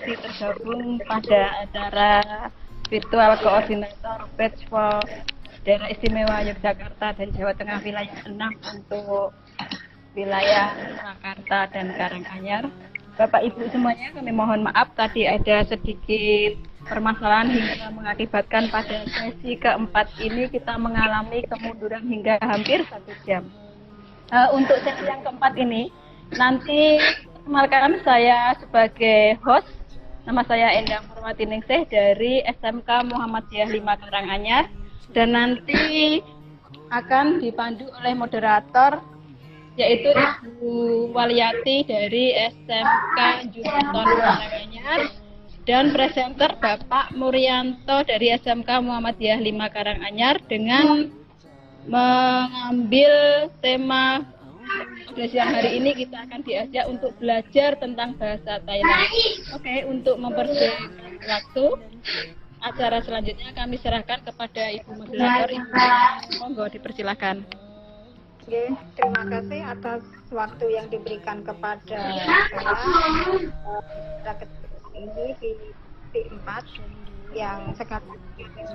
masih tergabung pada acara virtual koordinator Batch for Daerah Istimewa Yogyakarta dan Jawa Tengah wilayah 6 untuk wilayah Surakarta dan Karanganyar. Bapak Ibu semuanya, kami mohon maaf tadi ada sedikit permasalahan hingga mengakibatkan pada sesi keempat ini kita mengalami kemunduran hingga hampir 1 jam. Untuk sesi yang keempat ini nanti perkenalkan saya sebagai host. Nama saya Endang Farwati Ningsih dari SMK Muhammadiyah 5 Karanganyar, dan nanti akan dipandu oleh moderator yaitu Ibu Waliati dari SMK Juruton Karanganyar dan presenter Bapak Murianto dari SMK Muhammadiyah 5 Karanganyar dengan mengambil tema pada siang hari ini kita akan diajak untuk belajar tentang bahasa Thailand. Oke, untuk mempersingkat waktu, acara selanjutnya kami serahkan kepada Ibu moderator. Ibu, monggo dipersilakan. Oke, terima kasih atas waktu yang diberikan kepada saya. Ini di 4 yang sekarang hampir 1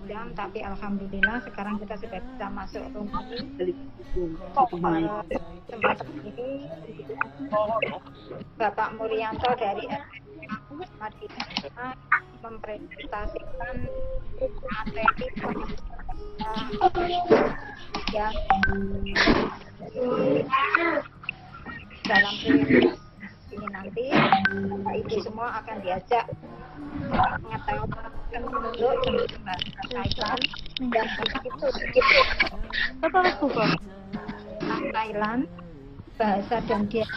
jam, tapi alhamdulillah sekarang kita sudah bisa masuk rumah ini. Ini Bapak Murianto dari Muhammadiyah mempresentasikan materi yang dalam ini nanti Bapak Ibu semua akan diajak mengetahui dulu bahasa Thailand dan itu Thailand, bahasa dan dia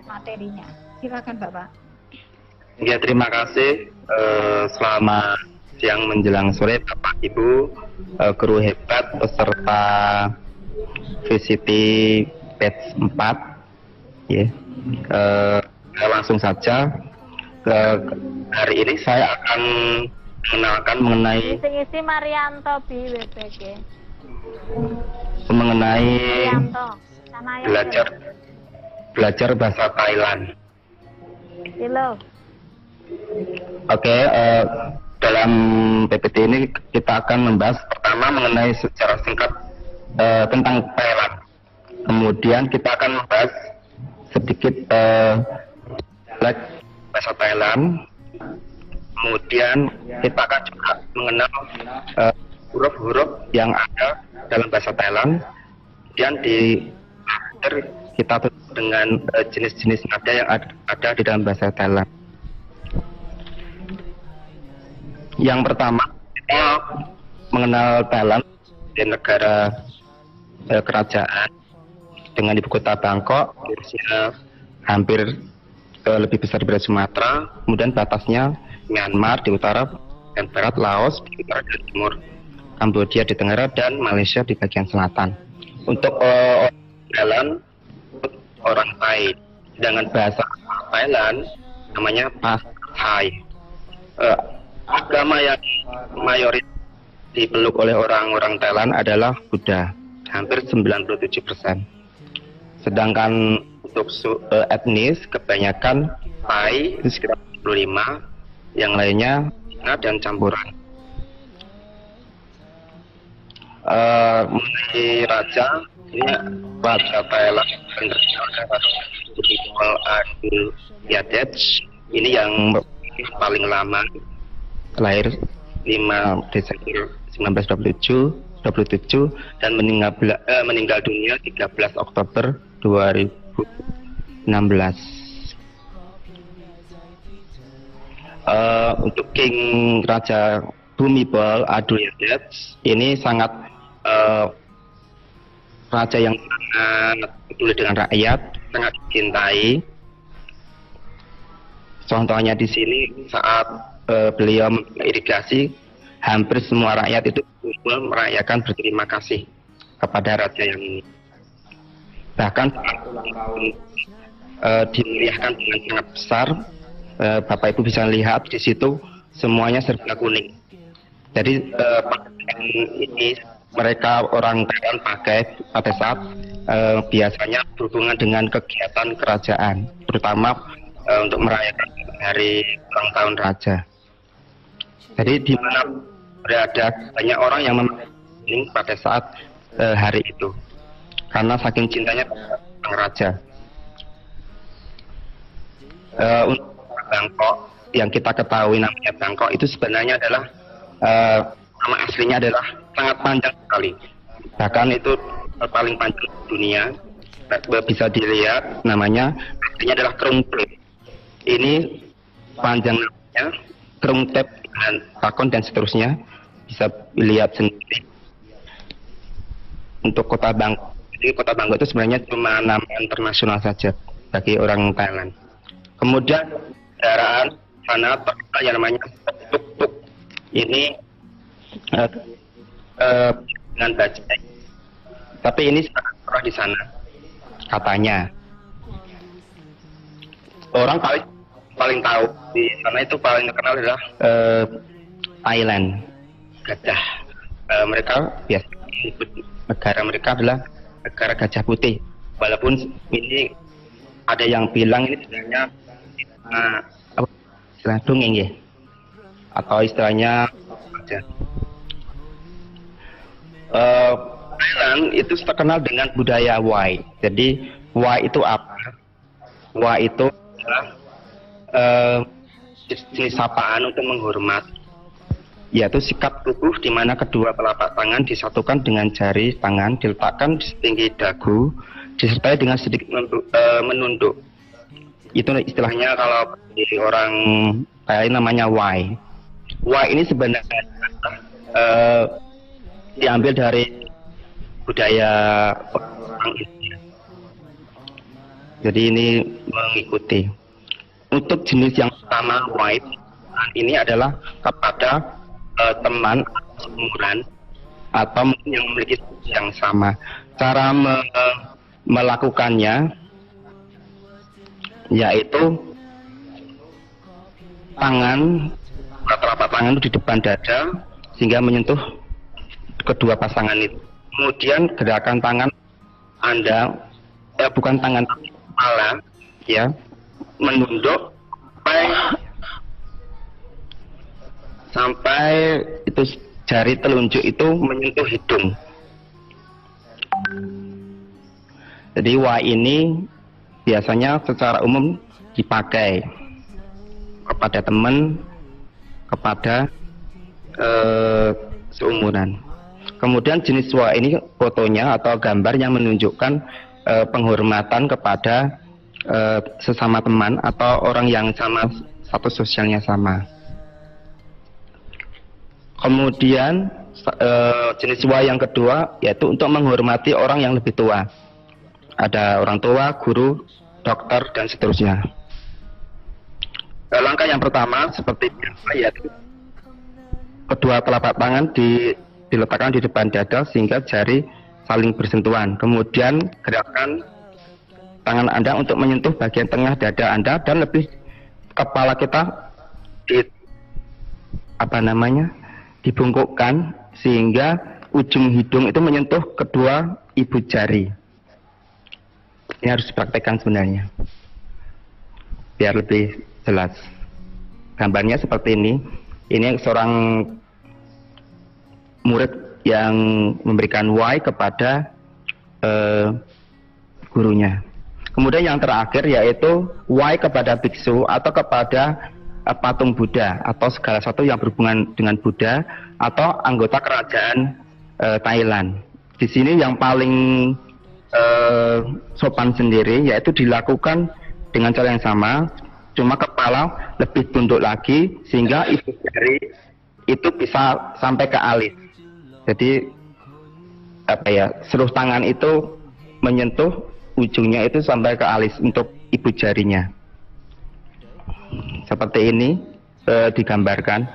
materinya. Silakan Bapak. Ya, terima kasih. Selamat siang menjelang sore Bapak Ibu, kru hebat peserta VCT batch 4. Ya. Langsung saja. Hari ini saya akan mengenalkan mengenai isi Marianto BWPG. Mengenai belajar bahasa Thailand. Halo. Oke, dalam PPT ini kita akan membahas pertama mengenai secara singkat tentang Thailand. Kemudian kita akan membahas sedikit bahasa Thailand. Kemudian kita akan juga mengenal huruf-huruf yang ada dalam bahasa Thailand. Kemudian di akhir kita tutup dengan jenis-jenis nada yang ada di dalam bahasa Thailand. Yang pertama, kita mengenal Thailand di negara kerajaan dengan ibu kota Bangkok, luasnya hampir lebih besar dari Sumatera, kemudian batasnya Myanmar di utara dan barat, Laos di utara dan timur, Kamboja di tenggara, dan Malaysia di bagian selatan. Untuk Thailand, orang Thai, dengan bahasa Thailand namanya bahasa Thai. Agama yang mayoritas dipeluk oleh orang-orang Thailand adalah Buddha, hampir 97%. Sedangkan untuk etnis kebanyakan Thai itu sekitar 25, yang lainnya Cina dan campuran. Mengenai raja, ini raja Thailand yang terkenal adalah Adul Yadet. Ini yang paling lama, lahir 5 Desember 1927 dan meninggal dunia 13 Oktober 2016. Untuk King Raja Bhumibol Adulyadej ini sangat raja yang sangat peduli dengan rakyat, sangat dicintai. Contohnya di sini saat beliau irigasi, hampir semua rakyat itu kumpul merayakan berterima kasih kepada raja yang ini. Bahkan dimeriahkan dengan sangat besar. Bapak Ibu bisa lihat di situ semuanya serba kuning. Jadi pakaian ini mereka orang Thailand pakai pada saat biasanya berhubungan dengan kegiatan kerajaan, terutama untuk merayakan hari ulang tahun raja. Jadi di mana berada banyak orang yang memakai ini pada saat hari itu, karena saking cintanya sang raja. Untuk Bangkok yang kita ketahui namanya Bangkok itu sebenarnya adalah nama aslinya adalah sangat panjang sekali, bahkan itu paling panjang di dunia. Bisa dilihat namanya aslinya adalah Krung Thep. Ini panjang namanya Krung Thep dan Pakon dan seterusnya, bisa dilihat sendiri. Untuk kota Bangkok, jadi kota Bangkok itu sebenarnya cuma nama internasional saja bagi orang Thailand. Kemudian kendaraan sana terkenal yang namanya tuk-tuk. Ini dengan bajai, tapi ini sangat murah di sana katanya. Orang paling tahu di sana itu paling terkenal adalah Thailand, gajah. Mereka biasanya menyebut negara mereka adalah negara gajah putih, walaupun ini ada yang bilang ini sebenarnya istilah dongeng ya, atau istilahnya aja. Thailand itu terkenal dengan budaya Wai. Jadi Wai itu apa? Wai itu adalah jenis sapaan untuk menghormat, yaitu sikap tubuh di mana kedua telapak tangan disatukan dengan jari tangan diletakkan di setinggi dagu, disertai dengan sedikit menunduk. Itu istilahnya kalau di orang Thailand namanya Wai. Wai ini sebenarnya diambil dari budaya orang India. Jadi ini mengikuti. Untuk jenis yang pertama Wai ini adalah kepada teman seumuran atau yang memiliki yang sama. Cara melakukannya yaitu telapak tangan itu di depan dada sehingga menyentuh kedua pasangan itu. Kemudian gerakan tangan Anda, bukan tangan tapi kepala, ya, menunduk sampai itu jari telunjuk itu menyentuh hidung. Jadi Wai ini biasanya secara umum dipakai kepada teman, kepada seumuran. Kemudian jenis Wai ini fotonya atau gambar yang menunjukkan penghormatan kepada sesama teman atau orang yang sama status sosialnya sama. Kemudian jenis Wai yang kedua yaitu untuk menghormati orang yang lebih tua. Ada orang tua, guru, dokter, dan seterusnya. Langkah yang pertama seperti biasa yaitu kedua telapak tangan diletakkan di depan dada sehingga jari saling bersentuhan. Kemudian gerakan tangan Anda untuk menyentuh bagian tengah dada Anda dan lebih kepala kita dibungkukkan sehingga ujung hidung itu menyentuh kedua ibu jari. Ini harus dipraktekkan sebenarnya biar lebih jelas. Gambarnya seperti ini. Ini seorang murid yang memberikan Wai kepada gurunya. Kemudian yang terakhir yaitu Wai kepada biksu atau kepada patung Buddha atau segala sesuatu yang berhubungan dengan Buddha atau anggota kerajaan Thailand. Di sini yang paling sopan sendiri yaitu dilakukan dengan cara yang sama, cuma kepala lebih tunduk lagi sehingga ibu jari itu bisa sampai ke alis. Jadi seluruh tangan itu menyentuh ujungnya itu sampai ke alis untuk ibu jarinya. Seperti ini digambarkan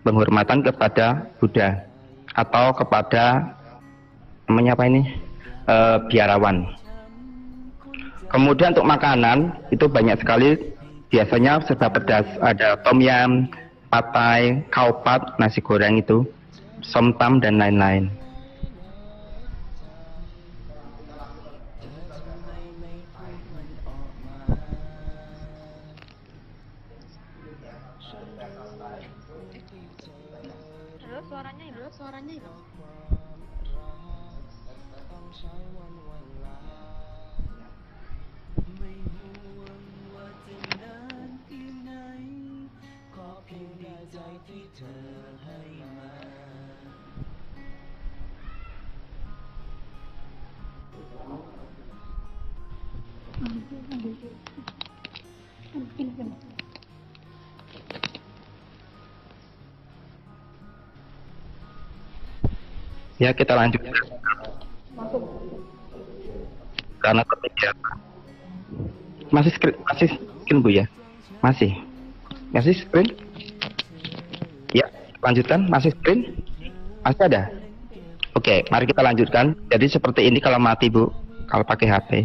penghormatan kepada Buddha atau kepada namanya apa ini? Biarawan. Kemudian untuk makanan itu banyak sekali, biasanya serba pedas. Ada tom yum, pad thai, khao pad, nasi goreng itu, somtam dan lain-lain. Suaranya itu. Ya, kita lanjut. Karena ketika masih screen Bu ya? Masih screen? Ya, lanjutkan. Masih screen? Masih ada? Oke, mari kita lanjutkan. Jadi seperti ini kalau mati Bu, kalau pakai HP.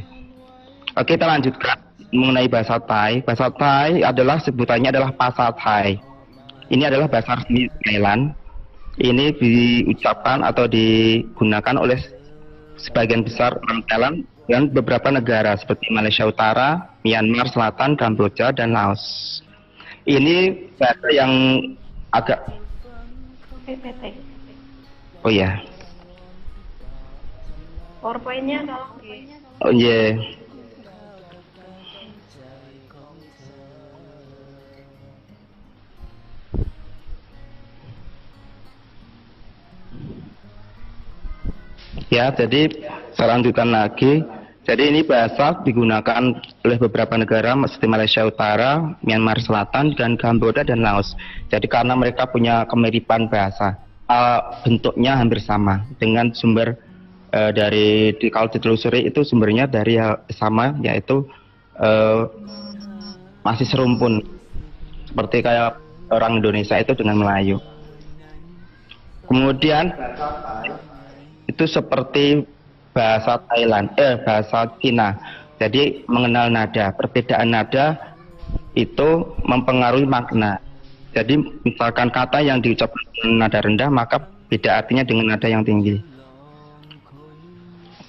Oke, kita lanjutkan mengenai bahasa Thai. Bahasa Thai adalah sebutannya adalah Bahasa Thai. Ini adalah bahasa resmi Thailand. Ini diucapkan atau digunakan oleh sebagian besar orang Thailand dan beberapa negara seperti Malaysia Utara, Myanmar Selatan, Kamboja, dan Laos. Ini bahasa yang agak PPT. Oh ya. PowerPoint-nya tolong Oh iya. Ya, jadi saya lanjutkan lagi. Jadi ini bahasa digunakan oleh beberapa negara seperti Malaysia Utara, Myanmar Selatan, dan Kamboja dan Laos. Jadi karena mereka punya kemiripan bahasa, bentuknya hampir sama dengan sumber kalau ditelusuri itu sumbernya dari sama, yaitu masih serumpun seperti kayak orang Indonesia itu dengan Melayu. Kemudian itu seperti bahasa Thailand, bahasa Cina. Jadi mengenal nada, perbedaan nada itu mempengaruhi makna. Jadi misalkan kata yang diucapkan dengan nada rendah, maka beda artinya dengan nada yang tinggi.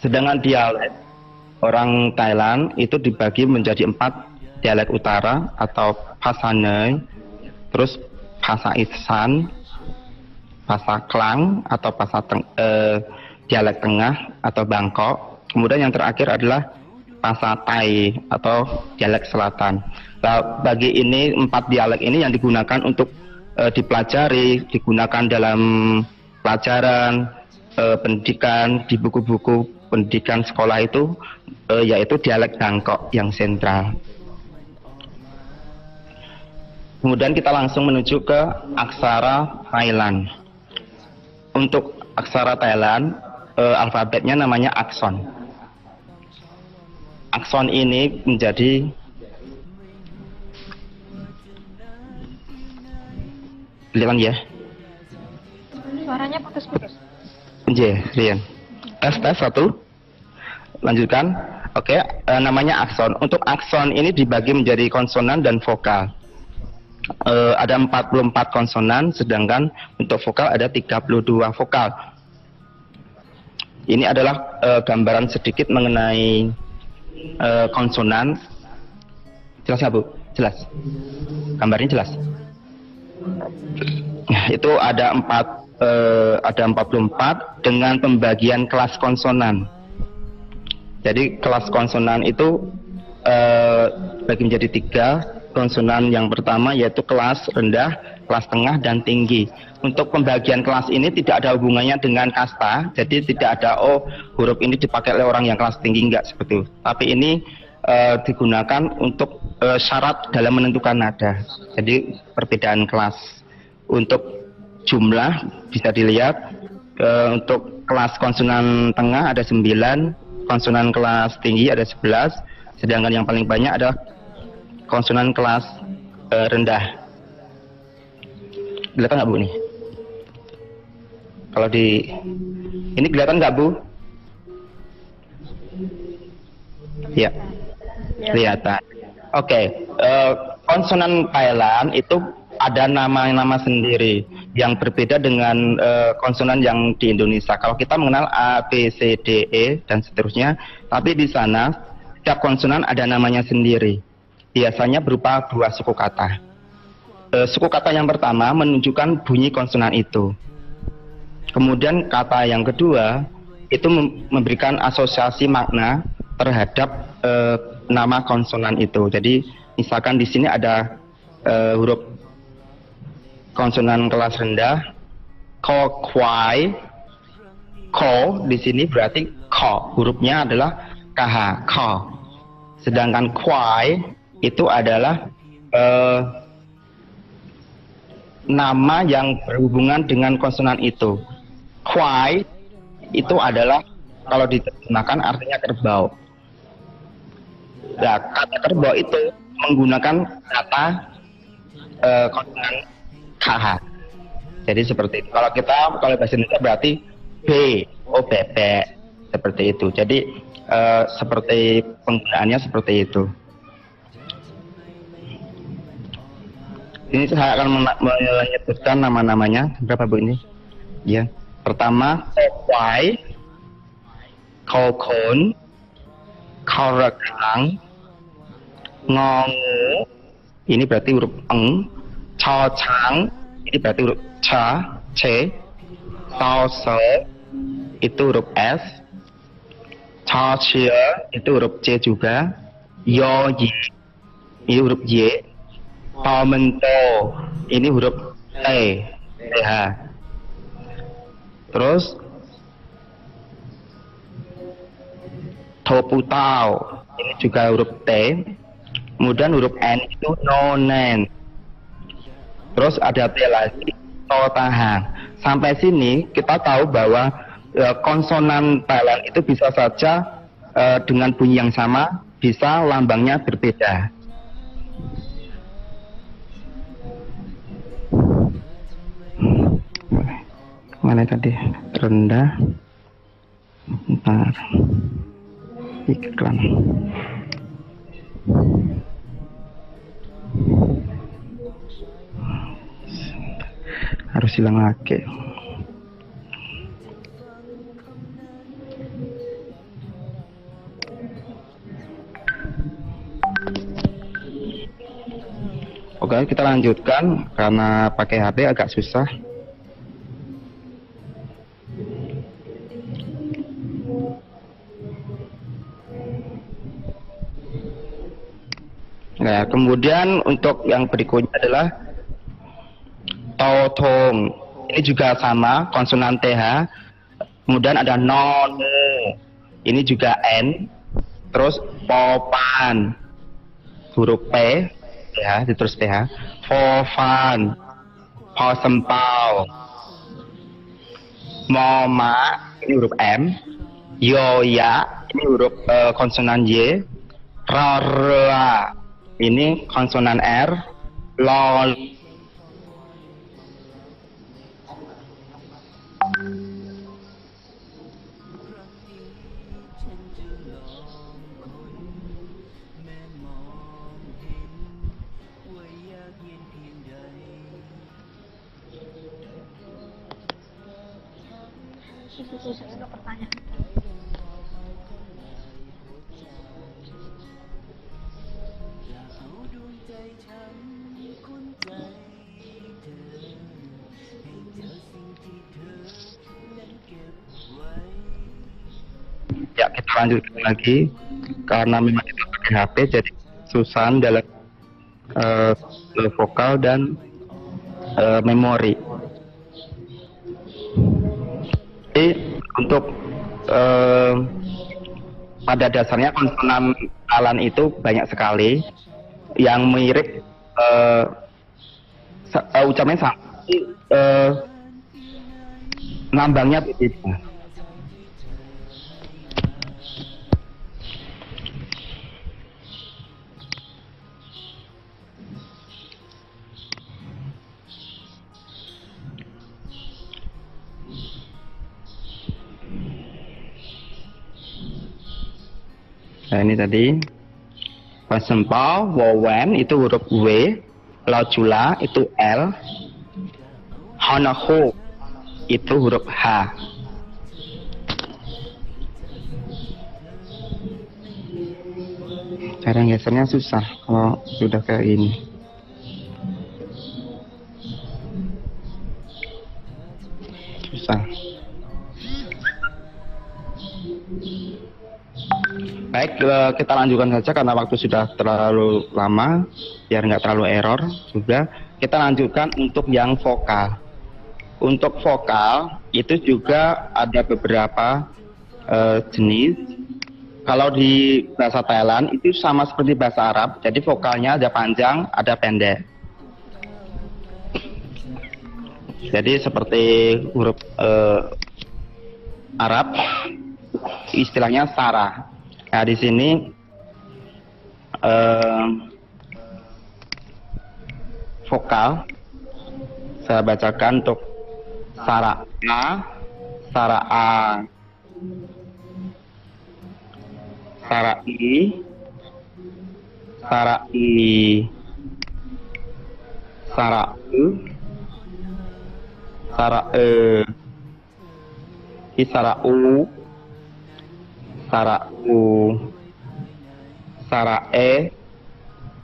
Sedangkan dialek orang Thailand itu dibagi menjadi 4 dialek utara atau Pasanai, terus bahasa Isan, bahasa Klang atau bahasa dialek tengah atau Bangkok. Kemudian yang terakhir adalah bahasa Thai atau dialek selatan. Nah, bagi ini 4 dialek ini yang digunakan untuk dipelajari, digunakan dalam pelajaran pendidikan di buku-buku pendidikan sekolah itu, yaitu dialek Bangkok yang sentral. Kemudian kita langsung menuju ke aksara Thailand. Untuk aksara Thailand, alfabetnya namanya akson. Akson ini menjadi kelihatan ya? Suaranya putus-putus. Iya, Rian. Tes 1. Lanjutkan. Oke, namanya akson. Untuk akson ini dibagi menjadi konsonan dan vokal. Ada 44 konsonan, sedangkan untuk vokal ada 32 vokal. Ini adalah gambaran sedikit mengenai konsonan. Jelas nggak Bu? Jelas. Gambarnya jelas. Itu ada 44 dengan pembagian kelas konsonan. Jadi kelas konsonan itu bagi menjadi 3. Konsonan yang pertama yaitu kelas rendah, kelas tengah, dan tinggi. Untuk pembagian kelas ini tidak ada hubungannya dengan kasta, jadi tidak ada huruf ini dipakai oleh orang yang kelas tinggi, enggak seperti itu. Tapi ini digunakan untuk syarat dalam menentukan nada. Jadi perbedaan kelas. Untuk jumlah bisa dilihat, untuk kelas konsonan tengah ada 9, konsonan kelas tinggi ada 11, sedangkan yang paling banyak adalah konsonan kelas rendah. Kelihatan nggak Bu nih? Kalau ini kelihatan nggak Bu? Ya. kelihatan. Oke, konsonan Thailand itu ada nama-nama sendiri yang berbeda dengan konsonan yang di Indonesia. Kalau kita mengenal A, B, C, D, E dan seterusnya, tapi di sana setiap konsonan ada namanya sendiri. Biasanya berupa dua suku kata. Suku kata yang pertama menunjukkan bunyi konsonan itu. Kemudian kata yang kedua itu memberikan asosiasi makna terhadap nama konsonan itu. Jadi misalkan di sini ada huruf konsonan kelas rendah, ko, kwai, ko di sini berarti ko, hurufnya adalah kh, ko. Sedangkan kwai itu adalah nama yang berhubungan dengan konsonan itu. Kwai itu adalah kalau diterjemahkan artinya kerbau. Nah, kata kerbau itu menggunakan kata konsonan KH. Jadi seperti itu. Kalau bahasa Indonesia berarti B, oh bebek, seperti itu. Jadi seperti penggunaannya seperti itu. Ini saya akan menyebutkan nama-namanya. Berapa Bu ini? Ya. Pertama, Kokwai, Kokon, Korekang, Ngongu, ini berarti huruf eng, Chang, ini berarti huruf cha, c, Sao, itu huruf s, Chia, itu huruf c juga, Yo, y, ini huruf y, Mento, ini huruf t, th. Terus Toputau, ini juga huruf T. Kemudian huruf N itu nonen. Terus ada T lagi, totahang. Sampai sini kita tahu bahwa konsonan Thailand itu bisa saja dengan bunyi yang sama, bisa lambangnya berbeda. Mana tadi? Rendah. Bentar. Iklan. Harus hilang lagi. Oke, kita lanjutkan karena pakai HP agak susah. Nah, kemudian untuk yang berikutnya adalah Totong. Ini juga sama, konsonan TH. Kemudian ada Non. Ini juga N. Terus Popan. Huruf P. TH, terus TH. Fofan. Posempau. Moma. Ini huruf M. Yoya. Ini huruf konsonan Y. Rara. Ini konsonan R, lol. Untuk pertanyaan. Ya, kita lanjutkan lagi karena memang kita pakai HP jadi susah dalam vokal dan memori. Jadi untuk pada dasarnya konsonan Thailand itu banyak sekali yang mirip ucapannya sama, lambangnya berbeda. Nah, ini tadi Pasempal, Wowen itu huruf W, Lojula itu L, Hanaho itu huruf H. Cara gesernya susah kalau sudah kayak ini. Susah. Baik, kita lanjutkan saja karena waktu sudah terlalu lama, biar nggak terlalu error juga. Kita lanjutkan untuk yang vokal. Untuk vokal itu juga ada beberapa jenis. Kalau di bahasa Thailand itu sama seperti bahasa Arab, jadi vokalnya ada panjang, ada pendek. Jadi seperti huruf Arab, istilahnya sarah. Nah di sini vokal saya bacakan untuk sarah A, sarah A, sarah I, sarah I, sarah U, sarah E, sarah U, sarah U, sarah E,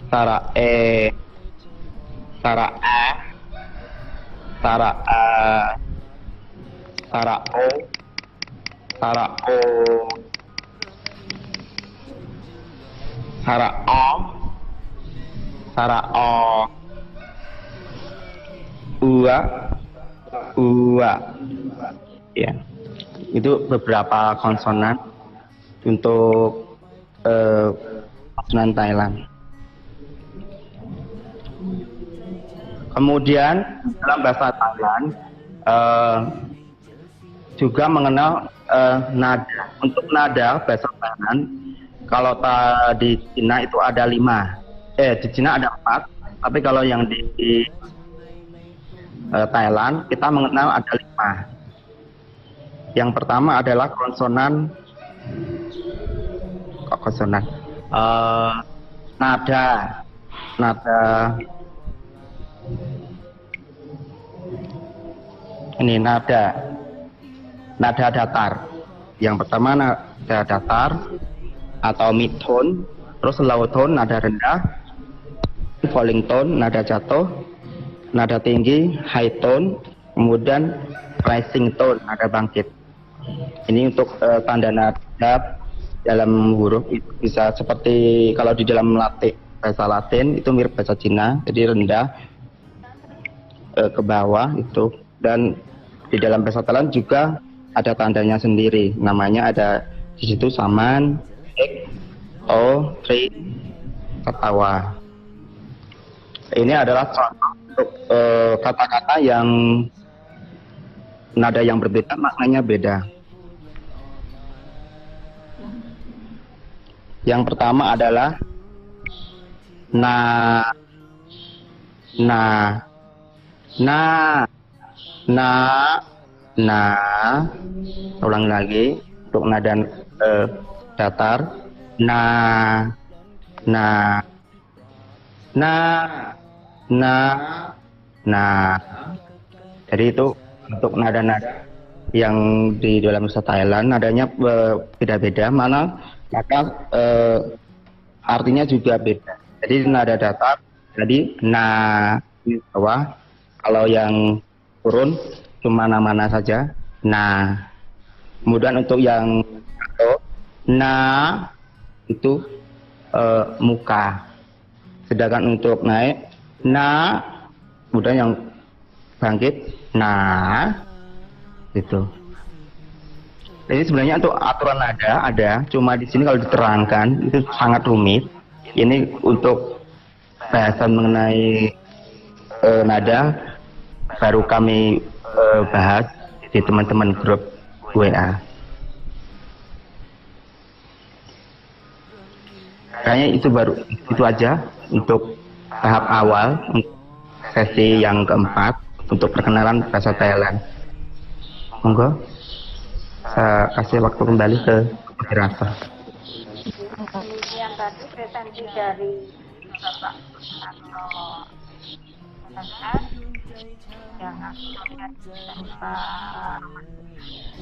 sarah E, sarah A, sarah A, sarah O, sarah O, sarah O, sarah O, ua, ua. Ya, itu beberapa konsonan untuk konsonan Thailand. Kemudian dalam bahasa Thailand juga mengenal nada. Untuk nada bahasa Thailand, kalau di Cina itu ada 5. Di Cina ada 4, tapi kalau yang di Thailand kita mengenal ada 5. Yang pertama adalah konsonan nada ini nada datar. Yang pertama nada datar atau mid tone, terus low tone nada rendah, falling tone nada jatuh, nada tinggi high tone, kemudian rising tone nada bangkit. Ini untuk tanda nada dalam huruf itu bisa seperti kalau di dalam bahasa Latin itu mirip bahasa Cina, jadi rendah ke bawah itu, dan di dalam bahasa Thailand juga ada tandanya sendiri, namanya ada di situ saman, ek, o, tri, ketawa. Ini adalah contoh untuk kata-kata yang nada yang berbeda maknanya beda. Yang pertama adalah na, ulang lagi untuk nada datar, na, jadi itu untuk nada-nada yang di dalam bahasa Thailand nadanya beda-beda, maka artinya juga beda. Jadi nada datar, jadi na di bawah, kalau yang turun cuma mana saja, na. Kemudian untuk yang na itu muka. Sedangkan untuk naik na, kemudian yang bangkit na, gitu. Jadi sebenarnya untuk aturan nada ada, cuma di sini kalau diterangkan itu sangat rumit. Ini untuk bahasan mengenai nada baru kami bahas di teman-teman grup WA. Kayaknya itu aja untuk tahap awal untuk sesi yang keempat untuk perkenalan bahasa Thailand. Monggo saya kasih waktu kembali ke moderator. Kemudian tadi presensi dari Bapak atau SS yang Pak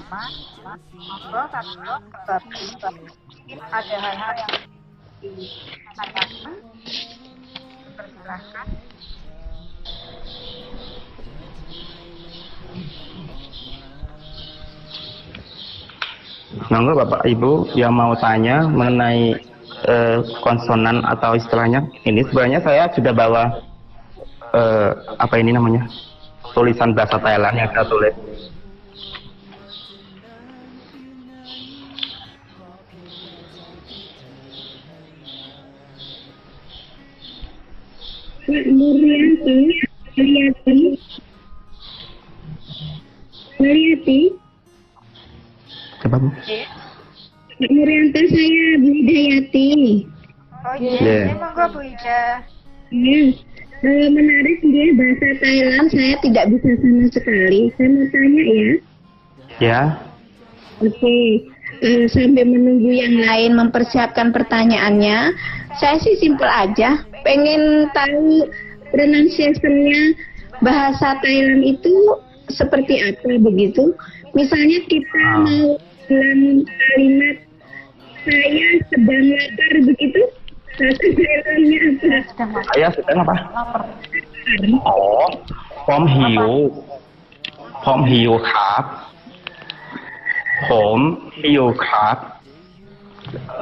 Mas, monggo kalau mungkin ada hal-hal yang ditanyakan, persilahkan. Monggo Bapak Ibu yang mau tanya mengenai konsonan atau istilahnya, ini sebenarnya saya sudah bawa apa ini namanya, tulisan bahasa Thailand yang saya tulis. Pak Murianto, Coba Bu. Pak Murianto, saya Bu Hidayati. Oh iya, Yeah. monggo Bu Ida. Ya, menarik dia bahasa Thailand, saya tidak bisa sama sekali. Saya mau tanya ya. Ya. Oke, sambil menunggu yang lain mempersiapkan pertanyaannya, saya sih simpel aja, pengen tahu pronunciation-nya bahasa Thailand itu seperti apa begitu. Misalnya kita mau bilang kalimat saya sedang lapar begitu, bahasa Thailandnya apa? Saya sedang apa? Oh, Pom hiu. Pom hiu kap. Pom hiu kap.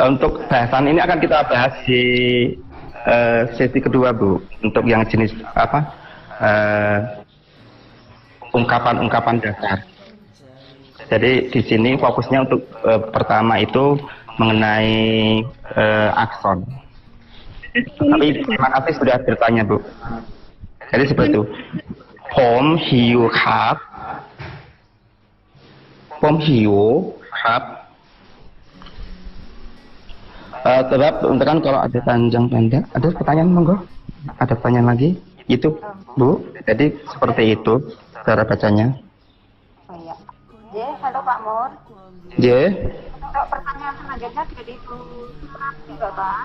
Untuk bahasan ini akan kita bahas di sesi kedua Bu. Untuk yang jenis apa? Ungkapan-ungkapan dasar. Jadi di sini fokusnya untuk pertama itu mengenai akson. Tapi terima kasih sudah bertanya Bu. Jadi seperti itu. Pom hiu kap. Pom hiu kap. Sebab kan kalau ada panjang pendek, ada pertanyaan monggo? Ada pertanyaan lagi? Itu Bu. Jadi seperti itu cara bacanya. Oh iya. Halo Pak Mur. J. Untuk pertanyaan selanjutnya dari Bu Suprati Bapak.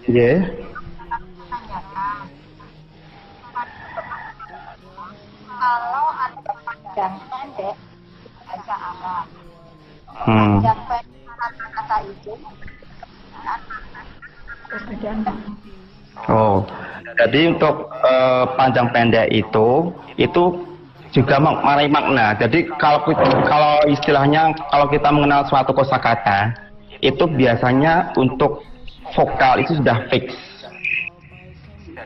J. Tanyakan. Kalau ada panjang pendek bahasa Arab. Panjang pendek kata-kata itu Perbedaan. Oh, jadi untuk panjang pendek itu juga mengenai makna. Jadi kalau istilahnya kalau kita mengenal suatu kosakata itu biasanya untuk vokal itu sudah fix.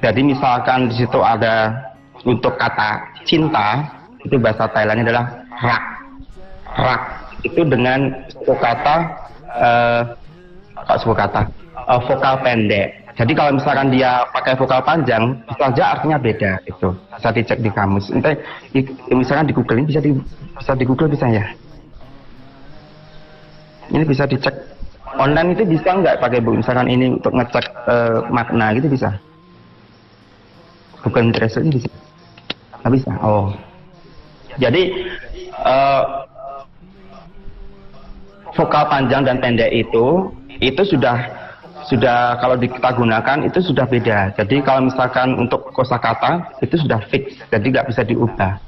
Jadi misalkan di situ ada untuk kata cinta itu bahasa Thailandnya adalah rak. Rak itu dengan suku kata vokal pendek. Jadi kalau misalkan dia pakai vokal panjang, bisa saja artinya beda. Itu bisa dicek di kamus. Entah, misalkan di Google ini bisa di Google bisa ya. Ini bisa dicek online itu bisa nggak pakai Bu? Misalkan ini untuk ngecek makna gitu bisa. Google Translate ini bisa. Nggak bisa. Oh. Jadi vokal panjang dan pendek itu sudah kalau kita gunakan itu sudah beda. Jadi kalau misalkan untuk kosakata itu sudah fix, jadi nggak bisa diubah.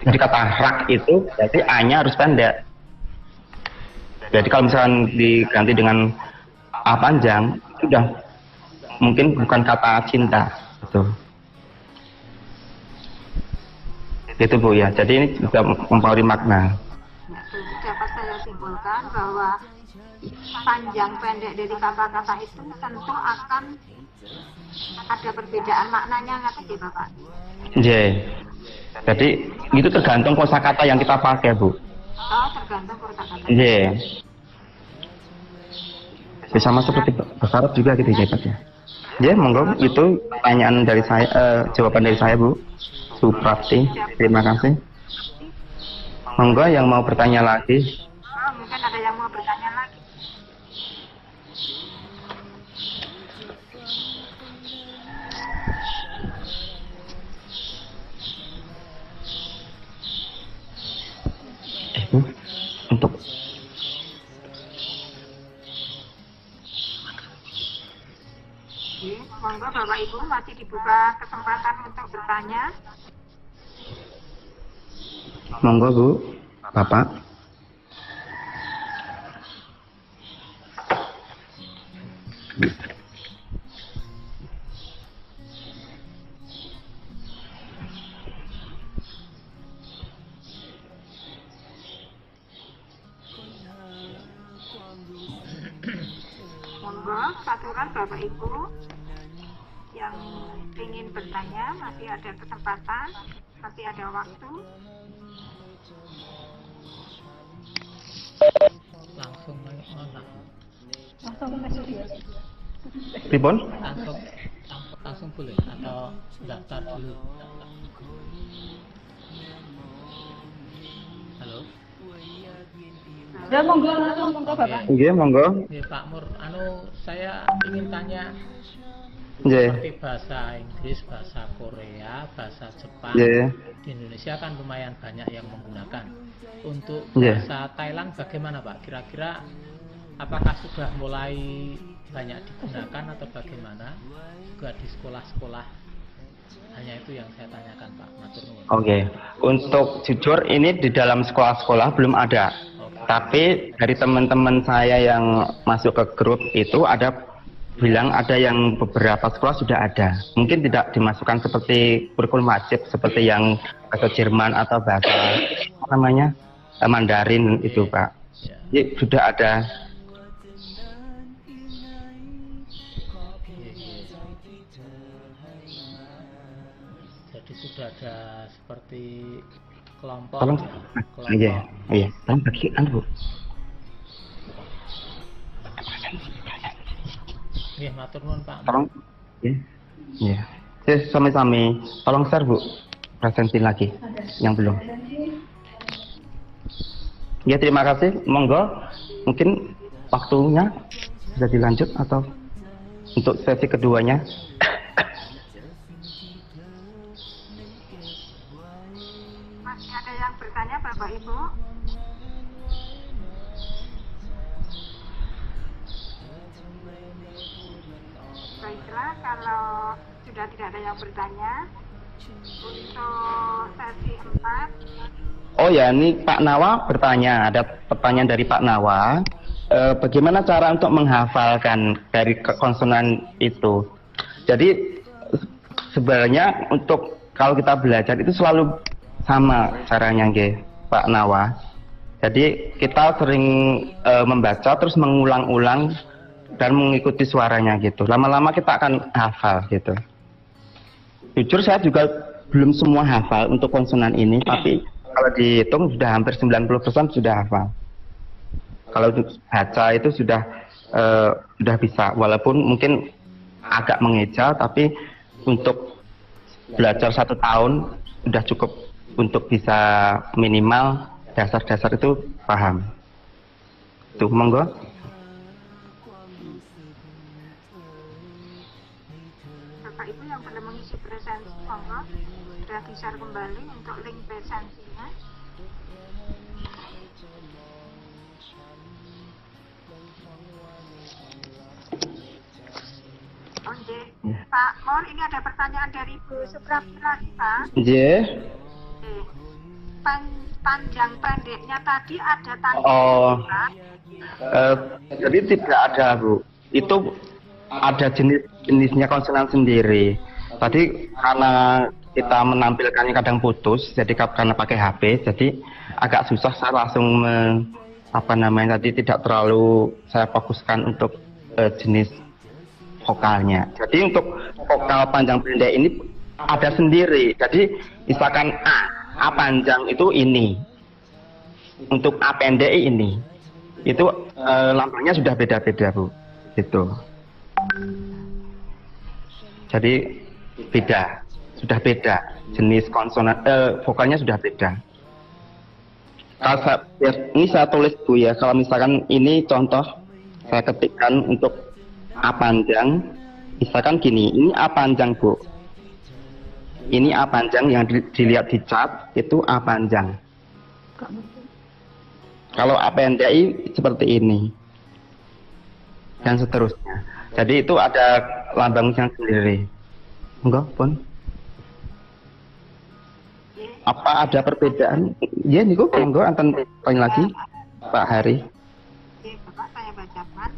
Jadi kata rak itu berarti a-nya harus pendek. Jadi kalau misalkan diganti dengan a panjang sudah mungkin bukan kata cinta gitu. Itu Bu ya. Jadi ini sudah mempengaruhi makna. dapat saya simpulkan bahwa panjang pendek dari kata-kata itu tentu akan ada perbedaan maknanya, ngerti ya Bapak? J. Jadi itu tergantung kosakata yang kita pakai Bu. Oh, tergantung kata-kata. J. Sama seperti bahasa Arab juga gitu ya Pak ya. J, monggo itu pertanyaan dari saya, jawaban dari saya Bu Suprati. Terima kasih. Monggo yang mau bertanya lagi. Oh, mungkin ada yang mau bertanya lagi. Bu, untuk Monggo Bapak Ibu masih dibuka kesempatan untuk bertanya. Monggo Bu, Bapak. Monggo, saturan Bapak Ibu yang ingin bertanya, masih ada kesempatan, masih ada waktu. Langsung ngontak. Langsung masuk ya. Pripun? Langsung boleh atau daftar dulu. Halo. Ya monggo langsung monggo Bapak. Nggih, monggo. Nggih Pak Mur, saya ingin tanya Nggih. seperti bahasa Inggris, bahasa Korea, bahasa Jepang. Nggih. Di Indonesia kan lumayan banyak yang menggunakan. Untuk Nggih. bahasa Thailand bagaimana Pak? Kira-kira apakah sudah mulai banyak digunakan atau bagaimana? Juga di sekolah-sekolah. Hanya itu yang saya tanyakan Pak. Matur nuwun. Oke. Untuk jujur ini di dalam sekolah-sekolah belum ada. Tapi dari teman-teman saya yang masuk ke grup itu ada bilang ada yang beberapa sekolah sudah ada. Mungkin tidak dimasukkan seperti kurikulum wajib seperti yang bahasa Jerman atau bahasa apa namanya Mandarin itu Pak. Ya. Jadi sudah ada. Jadi sudah ada seperti kelompok. Tolong. Iya, iya. Tolong bagian Bu. Nggih, matur nuwun Pak. Tolong. Iya. Iya. Sami-sami. Tolong share Bu. Presentin lagi yang belum. Ya terima kasih. Monggo. Mungkin waktunya bisa dilanjut atau untuk sesi keduanya. Masih ada yang bertanya Bapak Ibu? Baiklah, kalau sudah tidak ada yang bertanya, untuk sesi 4, Oh ya, ini Pak Nawa bertanya. Ada pertanyaan dari Pak Nawa. Bagaimana cara untuk menghafalkan dari konsonan itu? Jadi sebenarnya untuk kalau kita belajar itu selalu sama caranya, nggih, Pak Nawa. Jadi kita sering membaca terus mengulang-ulang dan mengikuti suaranya gitu. Lama-lama kita akan hafal gitu. Jujur saya juga belum semua hafal untuk konsonan ini, tapi kalau dihitung sudah hampir 90% sudah hafal. Kalau baca itu sudah bisa, walaupun mungkin agak mengeja, tapi untuk belajar 1 tahun sudah cukup untuk bisa minimal dasar-dasar itu paham. Tuh, monggo. Bapak Ibu yang belum mengisi presensi, monggo sudah di-share kembali untuk link presensinya. Oh, nggih. Pak Mor, ini ada pertanyaan dari Bu Suprapila, Pak. Nggih. Oke. Panjang pendeknya tadi ada tanda. Oh. Pak. Jadi tidak ada Bu. Itu ada jenis-jenisnya konsonan sendiri. Tadi karena kita menampilkannya kadang putus, jadi karena pakai HP, jadi agak susah saya langsung tadi tidak terlalu saya fokuskan untuk jenis vokalnya. Jadi untuk vokal panjang pendek ini ada sendiri. Jadi misalkan A panjang itu ini. Untuk A pendek ini. Itu lambangnya sudah beda-beda, Bu. Gitu. Jadi beda, sudah beda. Jenis konsonan vokalnya sudah beda. Kalau ini saya tulis Bu ya, kalau misalkan ini contoh saya ketikkan untuk A panjang, misalkan gini, ini A panjang Bu. Ini A panjang yang dilihat di chart itu A panjang. Kalau A pendek seperti ini dan seterusnya. Jadi itu ada lambang yang sendiri. Enggak pun. Apa ada perbedaan? Ya niku monggo anten tanya lagi Pak Hari. Oke, Bapak saya bacakan.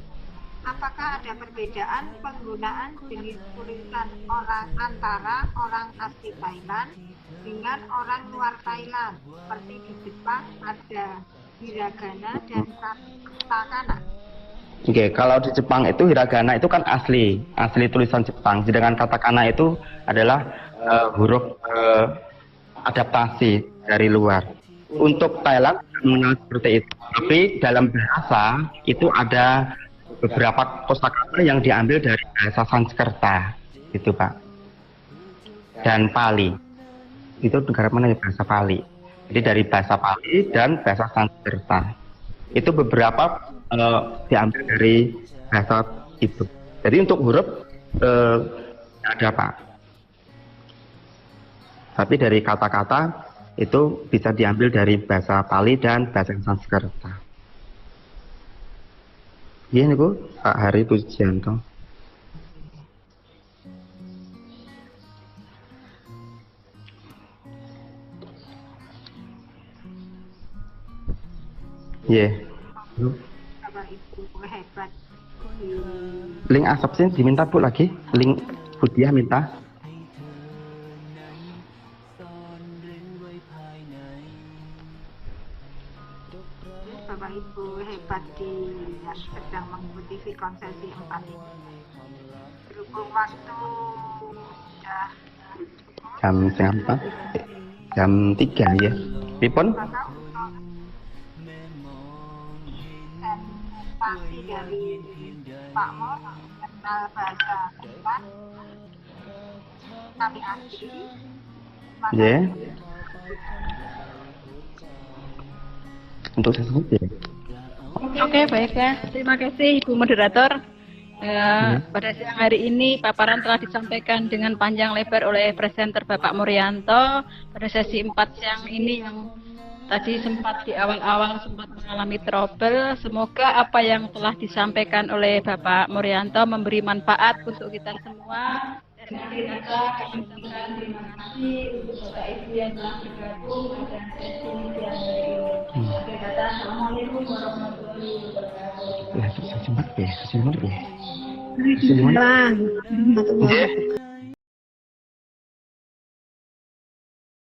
Apakah ada perbedaan penggunaan jenis tulisan orang antara orang asli Thailand dengan orang luar Thailand? Seperti di Jepang ada hiragana dan katakana. Oke, kalau di Jepang itu hiragana itu kan asli tulisan Jepang. Sedangkan katakana itu adalah huruf adaptasi dari luar. Untuk Thailand mengenal seperti itu. Tapi dalam bahasa itu ada beberapa kosakata yang diambil dari bahasa Sanskerta, gitu Pak. Dan Pali. Itu negara mana ya bahasa Pali? Jadi dari bahasa Pali dan bahasa Sanskerta. Itu beberapa diambil dari bahasa itu. Jadi untuk huruf ada Pak. Tapi dari kata-kata itu bisa diambil dari bahasa Pali dan bahasa Sanskerta. Iya niku Pak Hari Pujianto. Iya. Bapak Ibu hebat. Link asapsin diminta Bu lagi. Link Budiah minta. Bapak Ibu hebat di yang sedang mengikuti Vikon sesi 4 ini. Berhubung waktu sudah Jam setengah 4. Jam 3 ya. Pipun? maka untuk presentasi dari Pak Mor mengenal bahasa Thailand kami akhiri. Ya. Untuk sesuatu ya. Oke, baik ya. Terima kasih Ibu Moderator. Pada siang hari ini paparan telah disampaikan dengan panjang lebar oleh presenter Bapak Muryanto. Pada sesi 4 siang ini yang tadi sempat di awal-awal sempat mengalami trouble. Semoga apa yang telah disampaikan oleh Bapak Muryanto memberi manfaat untuk kita semua. Dan akhir kata kami ucapkan terima kasih untuk Bapak Ibu yang telah bergabung pada sesi siang hari ini. Akhir kata, Assalamualaikum warahmatullahi wabarakatuh. Lah, sempat ya. Waalaikumsalam warahmatullahi wabarakatuh.